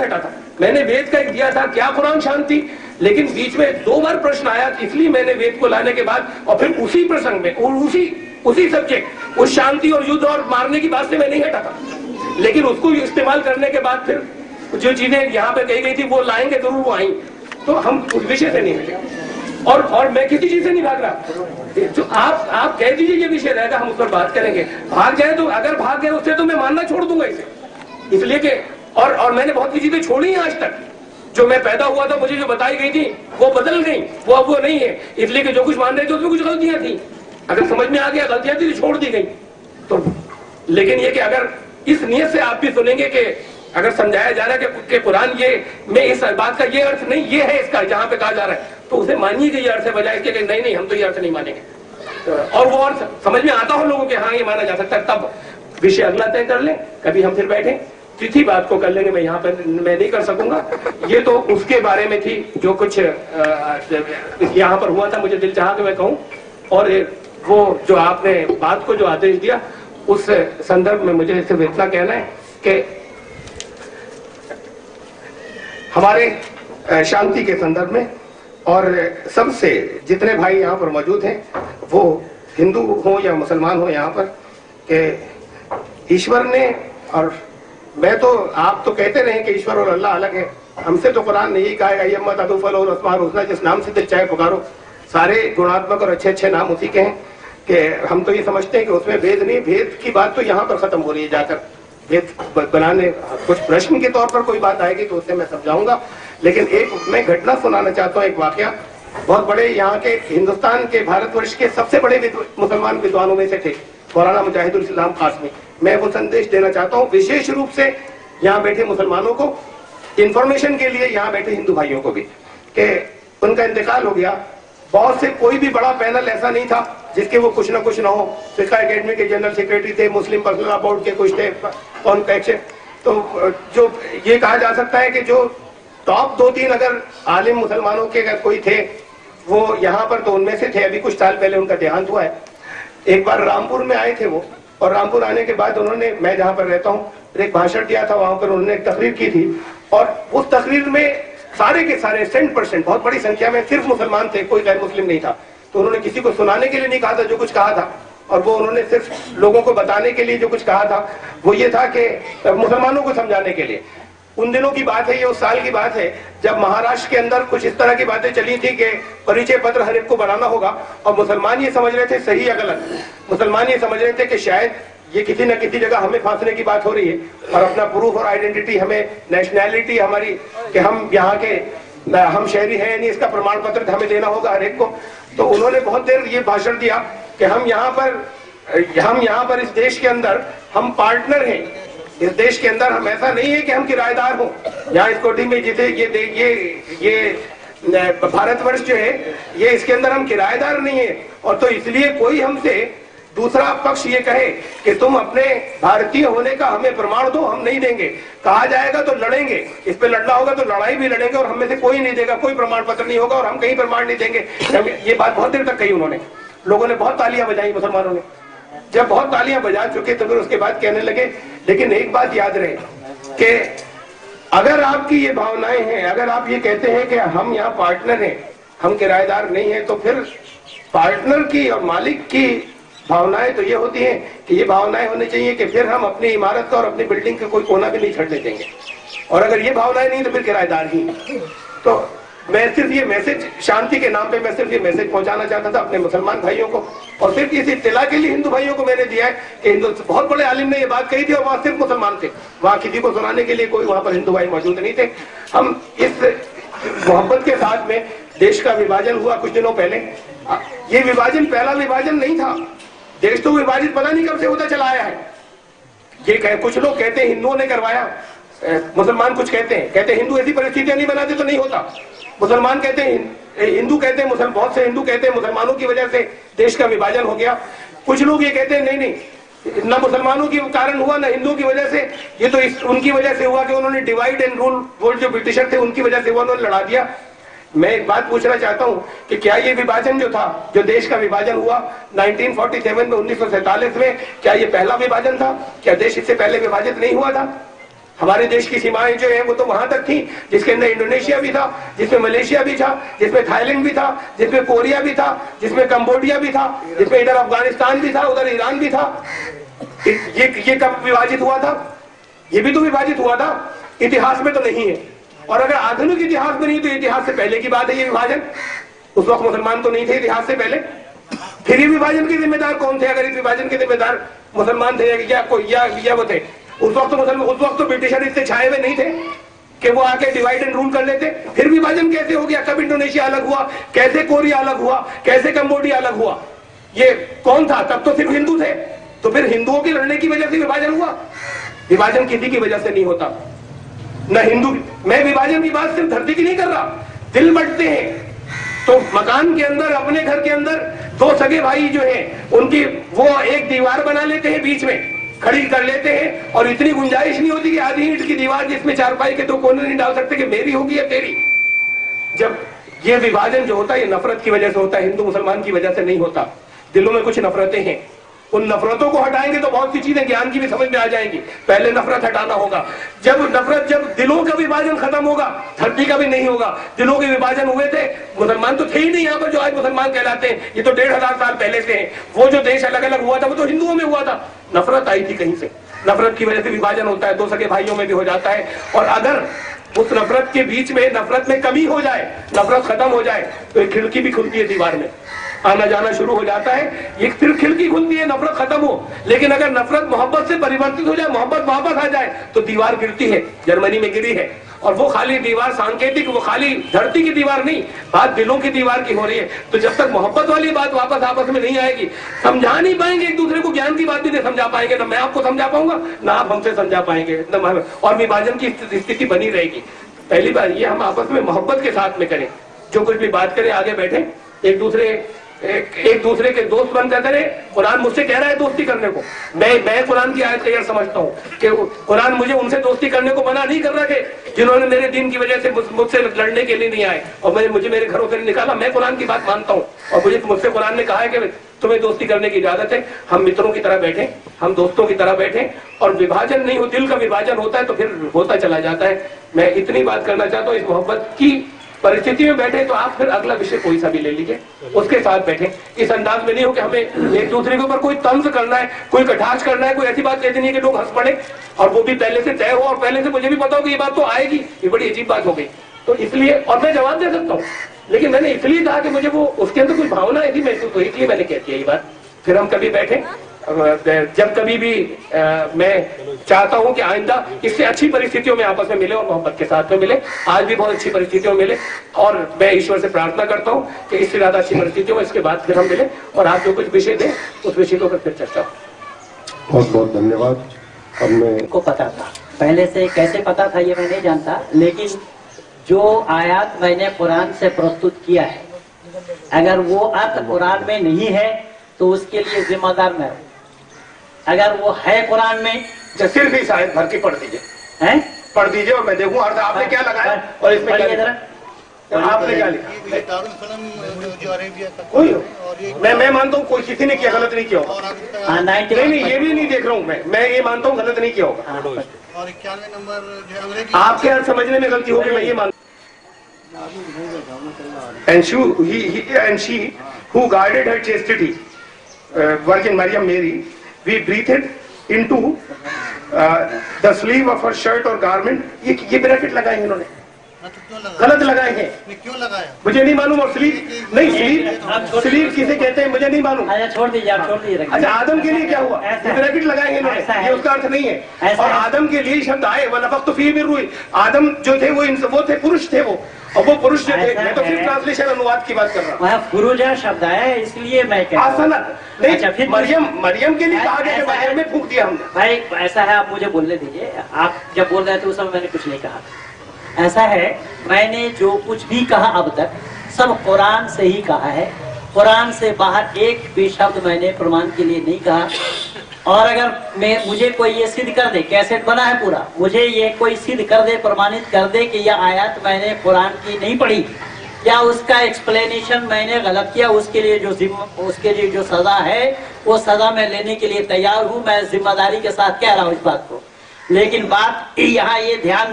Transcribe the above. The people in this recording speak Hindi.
हटा था। मैंने वेद का एक दिया था, क्या कुरान शांति, लेकिन बीच में 2 बार प्रश्न आया, इसलिए मैंने वेद को लाने के बाद और फिर उसी प्रसंग में और उसी सब्जेक्ट, उस शांति और युद्ध और मारने की बात से मैं नहीं हटा था, लेकिन उसको इस्तेमाल करने के बाद फिर जो चीजें यहाँ पे कही गई थी वो लाएंगे जरूर, वो आई, तो हम उस विषय से नहीं हटे। और मैं किसी चीज से नहीं भाग रहा, जो आप कह दीजिए ये विषय रहेगा, हम उस पर बात करेंगे। भाग जाए तो, अगर भाग गए उससे तो मैं मानना छोड़ दूंगा इसे, इसलिए कि और मैंने बहुत सी चीजें छोड़ी हैं आज तक, जो मैं पैदा हुआ था मुझे जो बताई गई थी वो बदल गई, वो अब वो नहीं है, इसलिए कि जो कुछ मान रहे थे उसमें कुछ गलतियां थी, अगर समझ में आ गया गलतियां थी तो छोड़ दी गई। तो लेकिन ये कि अगर इस नियत से आप भी सुनेंगे कि अगर समझाया जा रहा है कि कुरान ये में इस बात का ये अर्थ नहीं, ये है इसका जहां पे कहा जा रहा है, तो उसे मानिए कि ये अर्थ है, बजाय इसके नहीं हम तो ये अर्थ नहीं मानेंगे, और वो अर्थ समझ में आता हो लोगों के, हाँ ये माना जा सकता है, तब विषय अगला तय कर लें, कभी हम फिर बैठे तिथि बात को कर लेंगे। मैं यहाँ पर मैं नहीं कर सकूंगा, ये तो उसके बारे में थी जो कुछ यहाँ पर हुआ था, मुझे दिल चाहा कि मैं कहूँ, और वो जो आपने बात को जो आदेश दिया उस संदर्भ में मुझे सिर्फ इतना कहना है कि हमारे शांति के संदर्भ में और सबसे जितने भाई यहाँ पर मौजूद हैं, वो हिंदू हो या मुसलमान हो यहाँ पर, कि ईश्वर ने, और मैं तो आप तो कहते रहे कि ईश्वर और अल्लाह अलग है, हमसे तो कुरान ने यही कहा है यम्मत अदुफल और अस्मार हुस्ना, जिस नाम से दिल चाहे पुकारो, सारे गुणात्मक और अच्छे नाम उसी के हैं, कि हम तो ये समझते हैं कि उसमें भेद नहीं, भेद की बात तो यहाँ पर खत्म हो रही है जाकर, भेद बनाने कुछ प्रश्न के तौर पर कोई बात आएगी तो उससे मैं समझाऊंगा, लेकिन एक मैं घटना सुनाना चाहता हूँ, एक वाकया, बहुत बड़े यहाँ के हिंदुस्तान के भारतवर्ष के सबसे बड़े मुसलमान विद्वानों में से थे मौलाना मुजाहिदुल इस्लाम कासमी। मैं वो संदेश देना चाहता हूँ विशेष रूप से यहाँ बैठे मुसलमानों को, इंफॉर्मेशन के लिए यहाँ बैठे हिंदू भाइयों को भी, कि उनका इंतकाल हो गया। बहुत से कोई भी बड़ा पैनल ऐसा नहीं था जिसके वो कुछ ना कुछ ना हो, फिका एकेडमी के जनरल सेक्रेटरी थे, मुस्लिम पर्सनल बोर्ड के कुछ थे, कौन कैसे, तो जो ये कहा जा सकता है कि जो टॉप 2-3 अगर आलिम मुसलमानों के अगर कोई थे वो यहाँ पर, तो उनमें से थे। अभी कुछ साल पहले उनका देहांत हुआ है। एक बार रामपुर में आए थे वो, और रामपुर आने के बाद उन्होंने, मैं जहाँ पर रहता हूँ, एक भाषण दिया था, वहां पर उन्होंने एक तकरीर की थी, और उस तकरीर में सारे के सारे 100% बहुत बड़ी संख्या में सिर्फ मुसलमान थे, कोई गैर मुस्लिम नहीं था। तो उन्होंने किसी को सुनाने के लिए नहीं कहा था जो कुछ कहा था, और वो उन्होंने सिर्फ लोगों को बताने के लिए जो कुछ कहा था वो ये था कि मुसलमानों को समझाने के लिए। उन दिनों की बात है, ये उस साल की बात है जब महाराष्ट्र के अंदर कुछ इस तरह की बातें चली थी कि परिचय पत्र हर एक को बनाना होगा, और मुसलमान ये समझ रहे थे, सही या गलत, मुसलमान ये समझ रहे थे कि शायद ये किसी न किसी जगह हमें फांसने की बात हो रही है, और अपना प्रूफ और आइडेंटिटी, हमें नेशनैलिटी हमारी, कि हम यहाँ के हम शहरी हैं नहीं, इसका प्रमाण पत्र हमें देना होगा हर एक को। तो उन्होंने बहुत देर ये भाषण दिया कि हम यहाँ पर इस देश के अंदर हम पार्टनर हैं, इस देश के अंदर हम, ऐसा नहीं है कि हम किराएदार हों। यहाँ इस कोठी में जिसे ये भारतवर्ष जो है, ये इसके अंदर हम किराएदार नहीं है, और तो इसलिए कोई हमसे दूसरा पक्ष ये कहे कि तुम अपने भारतीय होने का हमें प्रमाण दो, हम नहीं देंगे। कहा जाएगा तो लड़ेंगे, इस पे लड़ना होगा तो लड़ाई भी लड़ेंगे, और हम में से कोई नहीं देगा, कोई प्रमाण पत्र नहीं होगा, और हम कहीं प्रमाण नहीं देंगे। ये बात बहुत देर तक कही उन्होंने, लोगों ने बहुत तालियां बजाई, मुसलमानों ने जब बहुत तालियां बजा चुके तो फिर उसके बाद कहने लगे, लेकिन एक बात याद रहे कि अगर आपकी ये भावनाएं हैं, अगर आप ये कहते हैं कि हम यहाँ पार्टनर हैं, हम किराएदार नहीं है, तो फिर पार्टनर की और मालिक की भावनाएं तो ये होती हैं कि ये भावनाएं होनी चाहिए कि फिर हम अपनी इमारत का और अपनी बिल्डिंग का कोई कोना भी नहीं छड़ने देंगे, और अगर ये भावनाएं नहीं तो फिर किराएदार ही। तो मैं सिर्फ ये मैसेज, शांति के नाम पे मैं सिर्फ ये मैसेज पहुंचाना चाहता था अपने मुसलमान भाइयों को, और सिर्फ इस इत्तला के लिए हिंदू भाइयों को मैंने दिया है कि हिंदू बहुत बड़े आलिम ने ये बात कही थी, और वहां सिर्फ मुसलमान थे, वहां किसी को सुनाने के लिए कोई वहां पर हिंदू भाई मौजूद नहीं थे। हम इस मोहब्बत के साथ में, देश का विभाजन हुआ कुछ दिनों पहले, ये विभाजन पहला विभाजन नहीं था, देश तो विभाजित पता नहीं कब से होता चला आया है। ये कुछ लोग कहते हैं हिंदुओं ने करवाया, मुसलमान कुछ कहते हैं हिंदू ऐसी परिस्थितियां नहीं बनाते तो नहीं होता, मुसलमान कहते हैं, हिंदू कहते हैं, बहुत से हिंदू कहते हैं मुसलमानों की वजह से देश का विभाजन हो गया। कुछ लोग ये कहते हैं नहीं, ना मुसलमानों के कारण हुआ ना हिंदुओं की वजह से, ये तो उनकी वजह से हुआ कि उन्होंने डिवाइड एंड रूल, वो जो ब्रिटिशर थे उनकी वजह से हुआ, उन्होंने लड़ा दिया। मैं एक बात पूछना चाहता हूं कि क्या ये विभाजन जो था, जो देश का विभाजन हुआ 1947 में, 1947 में, क्या ये पहला विभाजन था? क्या देश इससे पहले विभाजित नहीं हुआ था? हमारे देश की सीमाएं जो है वो तो वहां तक थी, जिसके अंदर इंडोनेशिया भी था, जिसमें मलेशिया भी था, जिसमें थाईलैंड भी था, जिसमें कोरिया भी था, जिसमें कंबोडिया भी था, जिसमें इधर अफगानिस्तान भी था, उधर ईरान भी था। ये कब विभाजित हुआ था? ये भी तो विभाजित हुआ था, इतिहास में तो नहीं है। और अगर आधुनिक इतिहास में नहीं तो इतिहास से पहले की बात है ये विभाजन। उस वक्त मुसलमान तो नहीं थे इतिहास से पहले। फिर ये विभाजन के जिम्मेदार कौन थे? अगर इस विभाजन के जिम्मेदार मुसलमान थे या कोई या वो थे, उस वक्त तो ब्रिटिशर इतने छाए हुए नहीं थे कि वो आके डिवाइड एंड रूल कर लेते। फिर विभाजन कैसे हो गया? कब इंडोनेशिया अलग हुआ, कैसे कोरिया अलग हुआ, कैसे कंबोडिया अलग हुआ? ये कौन था? तब तो सिर्फ हिंदू थे। तो फिर हिंदुओं के लड़ने की वजह से विभाजन हुआ? विभाजन किसी की वजह से नहीं होता, न हिंदू। मैं विभाजन की बात सिर्फ धरती की नहीं कर रहा, दिल बंटते हैं तो मकान के अंदर, अपने घर के अंदर दो सगे भाई जो हैं उनकी वो एक दीवार बना लेते हैं, बीच में खड़ी कर लेते हैं, और इतनी गुंजाइश नहीं होती कि आधी ईंट की दीवार जिसमें चारपाई के दो कोने नहीं डाल सकते कि मेरी होगी या तेरी। जब ये विभाजन जो होता है ये नफरत की वजह से होता है, हिंदू मुसलमान की वजह से नहीं होता। दिलों में कुछ नफरतें हैं, उन नफरतों को हटाएंगे तो बहुत सी चीजें ज्ञान की भी समझ में आ जाएंगी। पहले नफरत हटाना होगा। जब दिलों का विभाजन खत्म होगा, धरती का भी नहीं होगा। दिलों के विभाजन हुए थे, मुसलमान तो थे ही नहीं यहाँ पर जो आज मुसलमान कहलाते हैं, ये तो 1500 साल पहले से हैं। वो जो देश अलग अलग हुआ था वो तो हिंदुओं में हुआ था, नफरत आई थी कहीं से। नफरत की वजह से विभाजन होता है, दो सगे भाइयों में भी हो जाता है। और अगर उस नफरत के बीच में, नफरत में कमी हो जाए, नफरत खत्म हो जाए, तो एक खिड़की भी खुलती है दीवार में, आना जाना शुरू हो जाता है। ये फिर खिड़की खुलती है, नफरत खत्म हो। लेकिन अगर नफरत मोहब्बत से परिवर्तित हो जाए, मोहब्बत वापस आ जाए, तो दीवार गिरती है। जर्मनी में गिरी है। और वो खाली दीवार सांकेतिक, वो खाली धरती की दीवार नहीं, बात दिलों की दीवार की हो रही है। तो जब तक मोहब्बत वाली बात वापस आपस में नहीं आएगी, समझा नहीं पाएंगे एक दूसरे को, ज्ञान की बात भी नहीं समझा पाएंगे, ना मैं आपको समझा पाऊंगा, ना आप हमसे समझा पाएंगे, और विभाजन की स्थिति बनी रहेगी। पहली बार ये हम आपस में मोहब्बत के साथ में करें, जो कुछ भी बात करें आगे बैठे, एक दूसरे के दोस्त बन जाते रहे। कुरान मुझसे कह रहा है दोस्ती करने को, मैं कुरान की आयत तैयार समझता हूँ कि कुरान मुझे उनसे दोस्ती करने को मना नहीं कर रहा कि जिन्होंने मेरे दीन की वजह से मुझसे लड़ने के लिए नहीं आए और मुझे मेरे घरों से नहीं निकाला। मैं कुरान की बात मानता हूँ और मुझसे कुरान ने कहा है कि तुम्हें दोस्ती करने की इजाजत है। हम मित्रों की तरह बैठे, हम दोस्तों की तरह बैठे, और विभाजन नहीं हो, दिल का विभाजन होता है तो फिर होता चला जाता है। मैं इतनी बात करना चाहता हूँ, इस मोहब्बत की परिस्थिति में बैठे तो आप फिर अगला विषय कोई सा भी ले लीजिए, उसके साथ बैठे। इस अंदाज में नहीं हो कि हमें एक दूसरे के ऊपर कोई तंज करना है, कोई कटाक्ष करना है, कोई ऐसी बात कहती नहीं है कि लोग हंस पड़े, और वो भी पहले से तय हो और पहले से मुझे भी पता हो कि ये बात तो आएगी। ये बड़ी अजीब बात हो गई। तो इसलिए, और मैं जवाब दे सकता हूँ, लेकिन मैंने इसलिए कहा कि मुझे वो उसके अंदर कोई भावना ऐसी महसूस हुई, इसलिए मैंने कह दिया ये बात। फिर हम कभी बैठे, जब कभी भी मैं चाहता हूं कि आइंदा इससे अच्छी परिस्थितियों में आपस में मिले और मोहब्बत के साथ में मिले। आज भी बहुत अच्छी परिस्थितियों में मिले, और मैं ईश्वर से प्रार्थना करता हूं कि इससे ज्यादा अच्छी परिस्थितियों में इसके बाद फिर हम मिले और आप जो कुछ विषय दें उस विषय को फिर चर्चा। बहुत बहुत धन्यवाद। अब मैं को पता था, पहले से कैसे पता था ये मैं नहीं जानता, लेकिन जो आयत मैंने कुरान से प्रस्तुत किया है, अगर वो अर्थ कुरान में नहीं है तो उसके लिए जिम्मेदार मैं हूं। अगर वो है कुरान में, सिर्फ इस आयत भर की पढ़ दीजिए, हैं? पढ़ दीजिए और मैं देखूं अर्थ आपने क्या लगाया और इसमें क्या लिखा? आपने क्या लिखा? कोई मैं मानता हूँ कोई किसी ने किया, गलत नहीं किया होगा। नहीं, ये भी नहीं देख रहा हूँ मैं ये मानता हूँ गलत नहीं किया होगा। और 91 नंबर जो अंग्रेजी आपके अर्थ समझने में गलती होगी, मैं ये मानता हूँ। And she who guarded her chastity, Virgin Maryam Mary, we breathed into the sleeve of her shirt or garment. ये ब्रैकेट लगाए हैं इन्होंने, गलत लगाए हैं। क्यों लगाया मुझे नहीं मालूम। और स्लीव नहीं, स्लीव किसे कहते हैं मुझे नहीं मालूम। अच्छा छोड़ दीजिए, आप छोड़ दीजिए। अच्छा, आदम के लिए क्या हुआ? ये ब्रैकेट लगाए हैं इन्होंने, ये उसका अर्थ नहीं है। और आदम के लिए शब्द आए, वनफख्त फीह मिन रूही। आदम जो थे वो थे पुरुष थे, वो और वो पुरुष जो थे, मैं तो सिर्फ ट्रांसलेशन अनुवाद की बात कर रहा हूँ। वहाँ पुरुजा शब्द है, इसलिए मैं कह रहा हूँ। नहीं, अच्छा, फिर मरियम के लिए कहा गया कि मरियम में फूंक दिया हमने। भाई ऐसा है, आप मुझे बोलने दीजिए। आप जब बोल रहे थे उस समय मैंने कुछ नहीं कहा। ऐसा है, मैंने जो कुछ भी कहा अब तक सब कुरान से ही कहा है। कुरान से बाहर एक भी शब्द मैंने प्रमाण के लिए नहीं कहा। और अगर मुझे कोई ये सिद्ध कर दे, कैसेट बना है पूरा, मुझे ये कोई सिद्ध कर दे, प्रमाणित कर दे कि यह आयत मैंने कुरान की नहीं पढ़ी या उसका एक्सप्लेनेशन मैंने गलत किया, उसके लिए जो सजा है वो सजा मैं लेने के लिए तैयार हूँ। मैं जिम्मेदारी के साथ कह रहा हूँ इस बात को। लेकिन बात यहाँ ये ध्यान